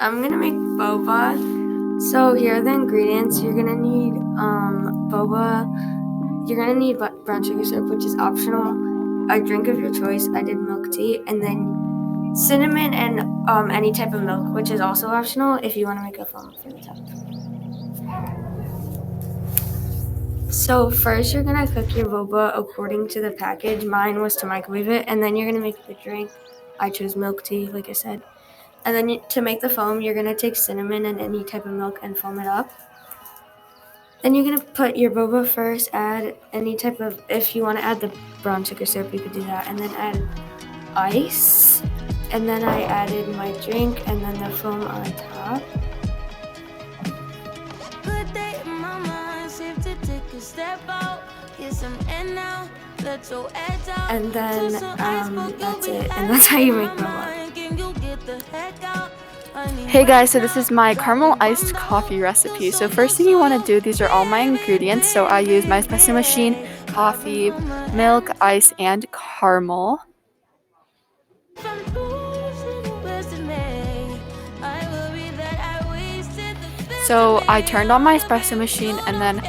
I'm gonna make boba. So here are the ingredients. You're gonna need boba. You're gonna need brown sugar syrup, which is optional. A drink of your choice. I did milk tea, and then cinnamon and any type of milk, which is also optional if you want to make a foam for the top. So first, you're gonna cook your boba according to the package. Mine was to microwave it, and then you're gonna make the drink. I chose milk tea, like I said. And then to make the foam, you're gonna take cinnamon and any type of milk and foam it up. Then you're gonna put your boba first, add any type of, if you wanna add the brown sugar syrup, you could do that, and then add ice. And then I added my drink and then the foam on top. Good day in my mind, safe to take a step out, get some air now, let your edge out. And then that's it, and that's how you make boba. Hey guys, so this is my caramel iced coffee recipe. So first thing you want to do, these are all my ingredients. So I use my espresso machine, coffee, milk, ice, and caramel. So I turned on my espresso machine and then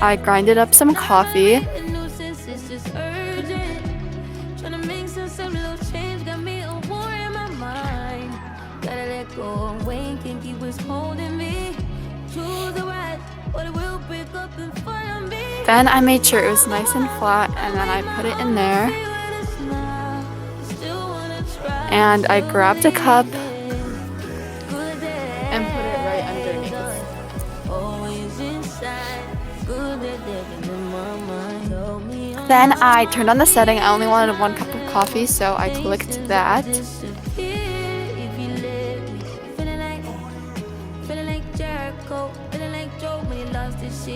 I grinded up some coffee. Then I made sure it was nice and flat and then I put it in there. And I grabbed a cup and put it right underneath. Then I turned on the setting. I only wanted 1 cup of coffee, so I clicked that.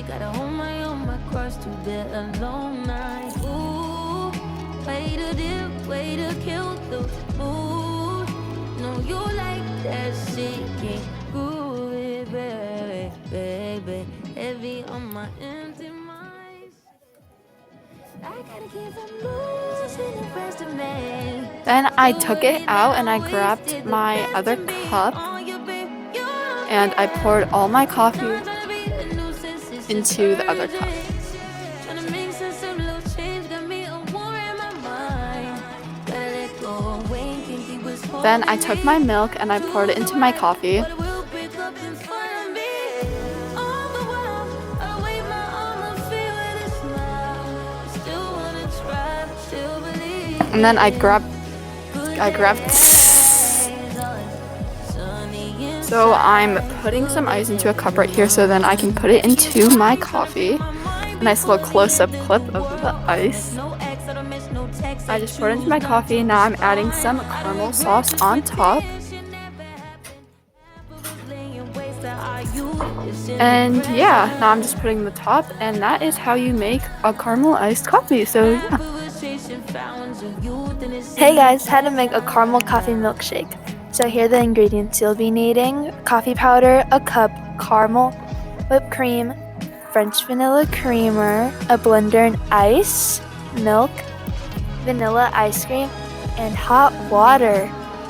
Gotta hold my own, my cross to bear alone night. Ooh, way to dip, way to kill the mood. No, you like that shit, can't groove it, baby, baby. Heavy on my empty mind. I gotta keep from losing the rest of me. Then I took it out and I grabbed my other cup and I poured all my coffee into the other cup. Then I took my milk and I poured it into my coffee. And then I grabbed So I'm putting some ice into a cup right here so then I can put it into my coffee. A nice little close-up clip of the ice. I just poured it into my coffee. Now I'm adding some caramel sauce on top. And yeah, now I'm just putting the top, and that is how you make a caramel iced coffee. So yeah. Hey guys, how to make a caramel coffee milkshake. So here are the ingredients you'll be needing: coffee powder, a cup, caramel, whipped cream, French vanilla creamer, a blender and ice, milk, vanilla ice cream, and hot water.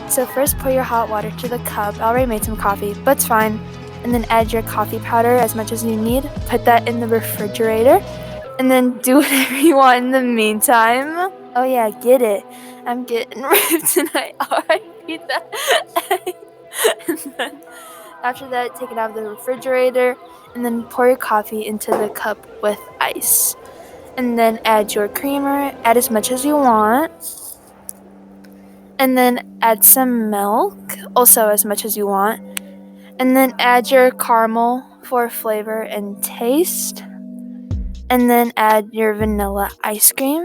So first pour your hot water to the cup. I already made some coffee, but it's fine. And then add your coffee powder as much as you need. Put that in the refrigerator. And then do whatever you want in the meantime. Oh yeah, get it. I'm getting ripped and I already eat that. And then after that, take it out of the refrigerator and then pour your coffee into the cup with ice. And then add your creamer, add as much as you want. And then add some milk, also as much as you want. And then add your caramel for flavor and taste. And then add your vanilla ice cream.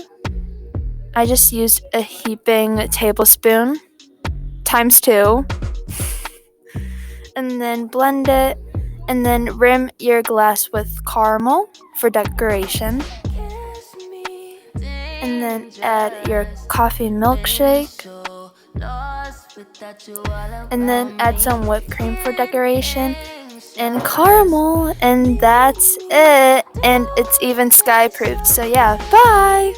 I just used a heaping tablespoon times 2. And then blend it. And then rim your glass with caramel for decoration. And then add your coffee milkshake. And then add some whipped cream for decoration. And caramel. And that's it. And it's even sky-proofed. So yeah, bye!